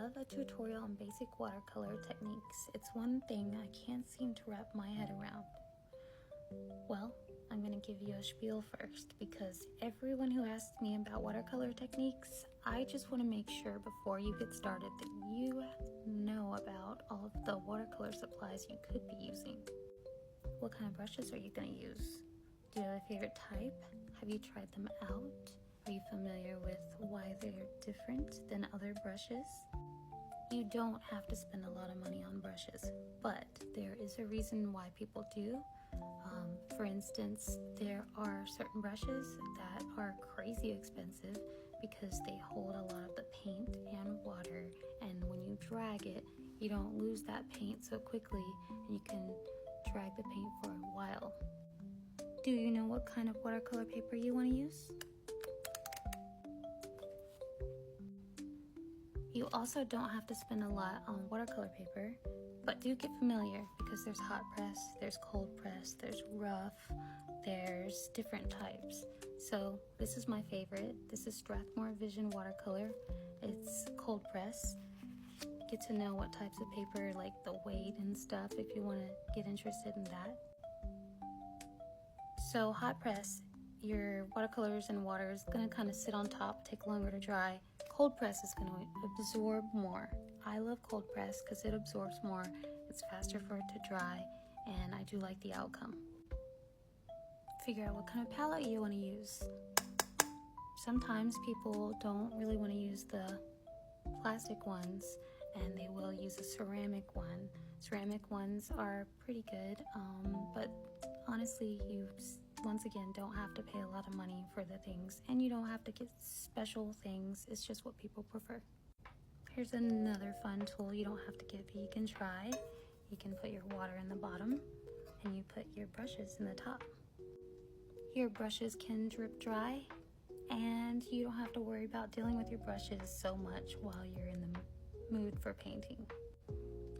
love a tutorial on basic watercolor techniques. It's one thing I can't seem to wrap my head around. Well, I'm going to give you a spiel first because everyone who asks me about watercolor techniques, I just want to make sure before you get started that you know about all of the watercolor supplies you could be using. What kind of brushes are you going to use? Do you have a favorite type? Have you tried them out? Are you familiar with why they're different than other brushes? You don't have to spend a lot of money on brushes, but there is a reason why people do. For instance, there are certain brushes that are crazy expensive because they hold a lot of the paint and water, and when you drag it, you don't lose that paint so quickly, and you can drag the paint for a while. Do you know what kind of watercolor paper you want to use? You also don't have to spend a lot on watercolor paper, but do get familiar because there's hot press, there's cold press, there's rough, there's different types. So this is my favorite. This is Strathmore Vision Watercolor. It's cold press. Get to know what types of paper, like the weight and stuff, if you want to get interested in that. So hot press, your watercolors and water is going to kind of sit on top, take longer to dry. Cold press is going to absorb more. I love cold press because it absorbs more. It's faster for it to dry, and I do like the outcome. Figure out what kind of palette you want to use. Sometimes people don't really want to use the plastic ones, and they will use a ceramic one. Ceramic ones are pretty good, but honestly, you once again don't have to pay a lot of money for the things, and you don't have to get special things. It's just what people prefer. Here's another fun tool you don't have to get, but you can try. You can put your water in the bottom, and you put your brushes in the top. Your brushes can drip dry, and you don't have to worry about dealing with your brushes so much while you're in the mood for painting.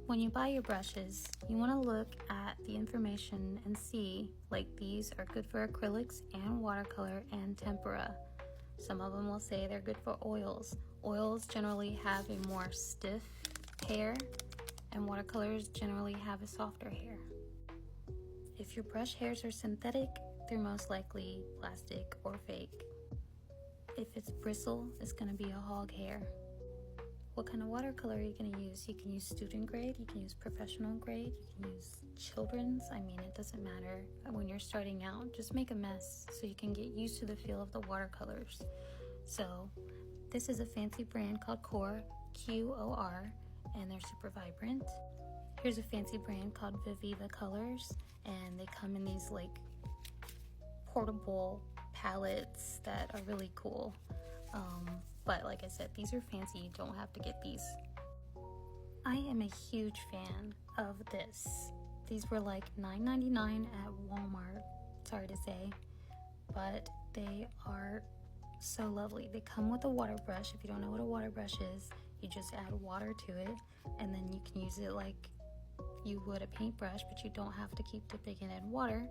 When you buy your brushes, you want to look at the information and see, like, these are good for acrylics and watercolor and tempera. Some of them will say they're good for oils. Oils generally have a more stiff hair, and watercolors generally have a softer hair. If your brush hairs are synthetic, they're most likely plastic or fake. If it's bristle, it's going to be a hog hair. What kind of watercolor are you going to use? You can use student grade, you can use professional grade, you can use children's. It doesn't matter. When you're starting out, just make a mess so you can get used to the feel of the watercolors. So this is a fancy brand called Core, Q-O-R, and they're super vibrant. Here's a fancy brand called Viviva Colors, and they come in these like portable palettes that are really cool. But like I said, these are fancy. You don't have to get these. I am a huge fan of this. These were like $9.99 at Walmart. Sorry to say, but they are so lovely. They come with a water brush. If you don't know what a water brush is, you just add water to it, and then you can use it like you would a paintbrush, but you don't have to keep dipping it in water.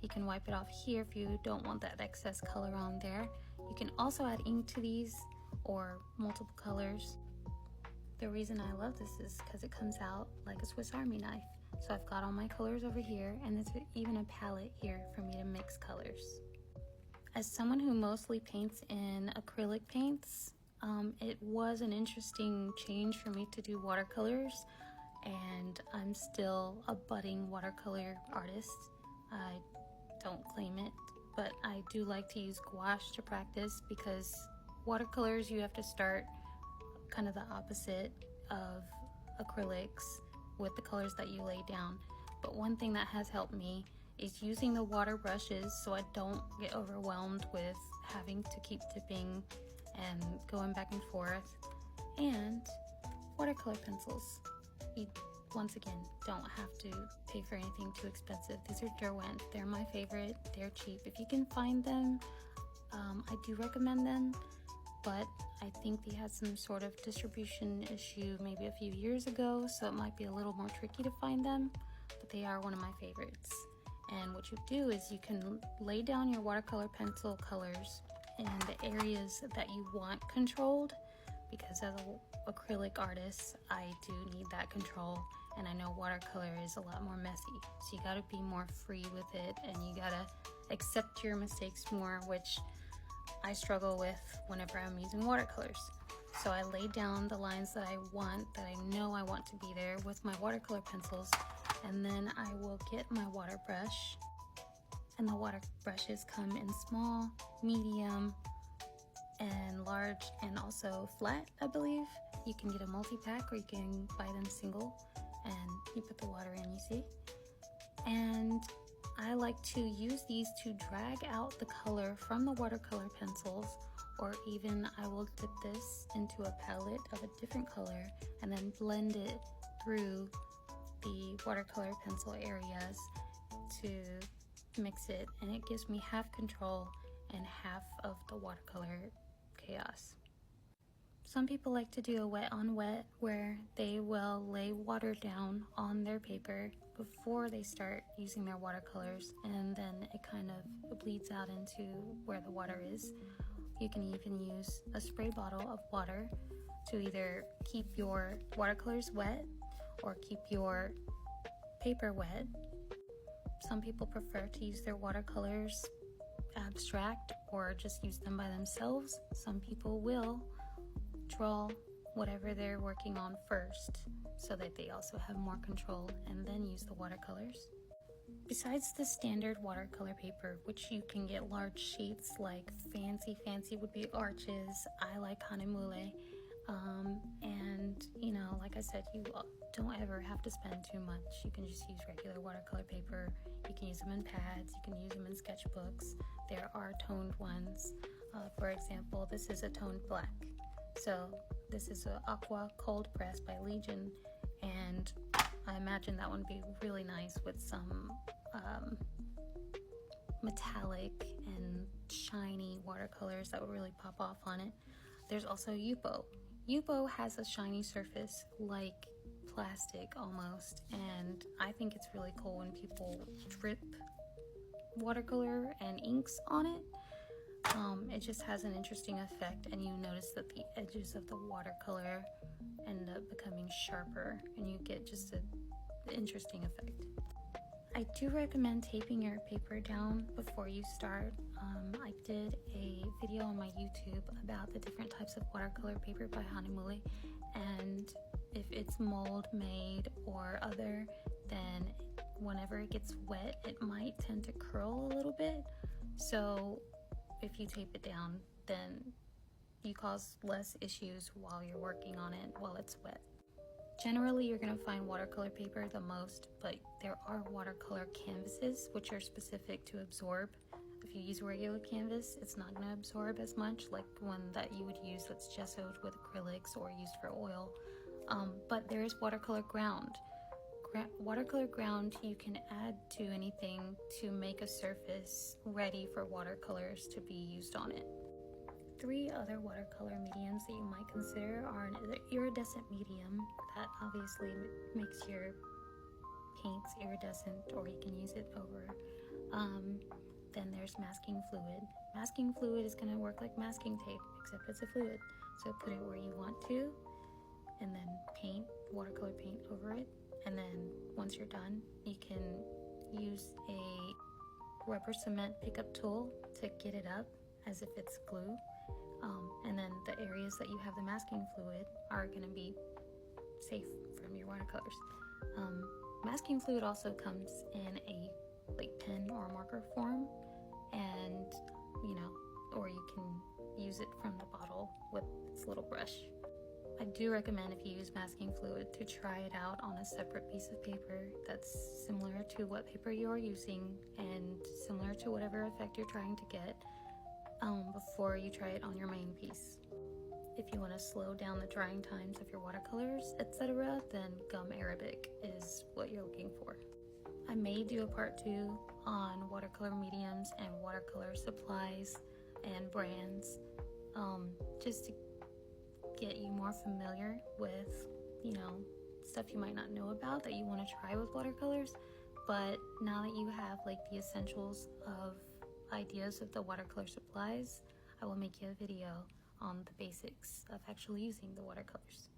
You can wipe it off here if you don't want that excess color on there. You can also add ink to these or multiple colors. The reason I love this is because it comes out like a Swiss Army knife. So I've got all my colors over here, and there's even a palette here for me to mix colors. As someone who mostly paints in acrylic paints, it was an interesting change for me to do watercolors, and I'm still a budding watercolor artist. I don't claim it, but I do like to use gouache to practice because watercolors, you have to start kind of the opposite of acrylics with the colors that you lay down. But one thing that has helped me is using the water brushes so I don't get overwhelmed with having to keep dipping and going back and forth. And watercolor pencils. You, once again, don't have to pay for anything too expensive. These are Derwent. They're my favorite. They're cheap. If you can find them, I do recommend them, but I think they had some sort of distribution issue maybe a few years ago, so it might be a little more tricky to find them, but they are one of my favorites. And what you do is you can lay down your watercolor pencil colors in the areas that you want controlled, because as acrylic artist, I do need that control, and I know watercolor is a lot more messy, so you gotta be more free with it, and you gotta accept your mistakes more, which I struggle with whenever I'm using watercolors. So I lay down the lines that I want, that I know I want to be there with my watercolor pencils, and then I will get my water brush, and the water brushes come in small, medium, and large, and also flat, I believe. You can get a multi-pack or you can buy them single, and you put the water in, you see? And I like to use these to drag out the color from the watercolor pencils, or even I will dip this into a palette of a different color and then blend it through the watercolor pencil areas to mix it, and it gives me half control and half of the watercolor chaos. Some people like to do a wet on wet, where they will lay water down on their paper before they start using their watercolors, and then it kind of bleeds out into where the water is. You can even use a spray bottle of water to either keep your watercolors wet or keep your paper wet. Some people prefer to use their watercolors abstract or just use them by themselves. Some people will draw whatever they're working on first so that they also have more control, and then use the watercolors. Besides the standard watercolor paper, which you can get large sheets, like fancy would be arches. I like Hanemule. And you know, like I said, you don't ever have to spend too much. You can just use regular watercolor paper. You can use them in pads, you can use them in sketchbooks. There are toned ones. For example, this is a toned black. So this is an Aqua Cold Press by Legion, and I imagine that would be really nice with some metallic and shiny watercolors that would really pop off on it. There's also Yupo. Yupo has a shiny surface like plastic almost, and I think it's really cool when people drip watercolor and inks on it. It just has an interesting effect, and you notice that the edges of the watercolor end up becoming sharper, and you get just an interesting effect. I do recommend taping your paper down before you start. I did a video on my YouTube about the different types of watercolor paper by Hanemule, and if it's mold made or other, then whenever it gets wet, it might tend to curl a little bit. So if you tape it down, then you cause less issues while you're working on it while it's wet. Generally, you're going to find watercolor paper the most, but there are watercolor canvases which are specific to absorb. If you use regular canvas, it's not going to absorb as much like one that you would use that's gessoed with acrylics or used for oil. But there is watercolor ground. Watercolor ground you can add to anything to make a surface ready for watercolors to be used on it. 3 other watercolor mediums that you might consider are an iridescent medium that obviously makes your paints iridescent, or you can use it over. Then there's masking fluid. Masking fluid is going to work like masking tape, except it's a fluid. So put it where you want to, and then paint, watercolor paint over it. And then once you're done, you can use a rubber cement pickup tool to get it up as if it's glue. And then the areas that you have the masking fluid are going to be safe from your watercolors. Masking fluid also comes in a like pen or marker form, and or you can use it from the bottle with its little brush. I do recommend, if you use masking fluid, to try it out on a separate piece of paper that's similar to what paper you're using and similar to whatever effect you're trying to get before you try it on your main piece. If you want to slow down the drying times of your watercolors, etc., then gum arabic is what you're looking for. I may do a part 2 on watercolor mediums and watercolor supplies and brands, just to get you more familiar with, stuff you might not know about that you want to try with watercolors. But now that you have like the essentials of ideas of the watercolor supplies, I will make you a video on the basics of actually using the watercolors.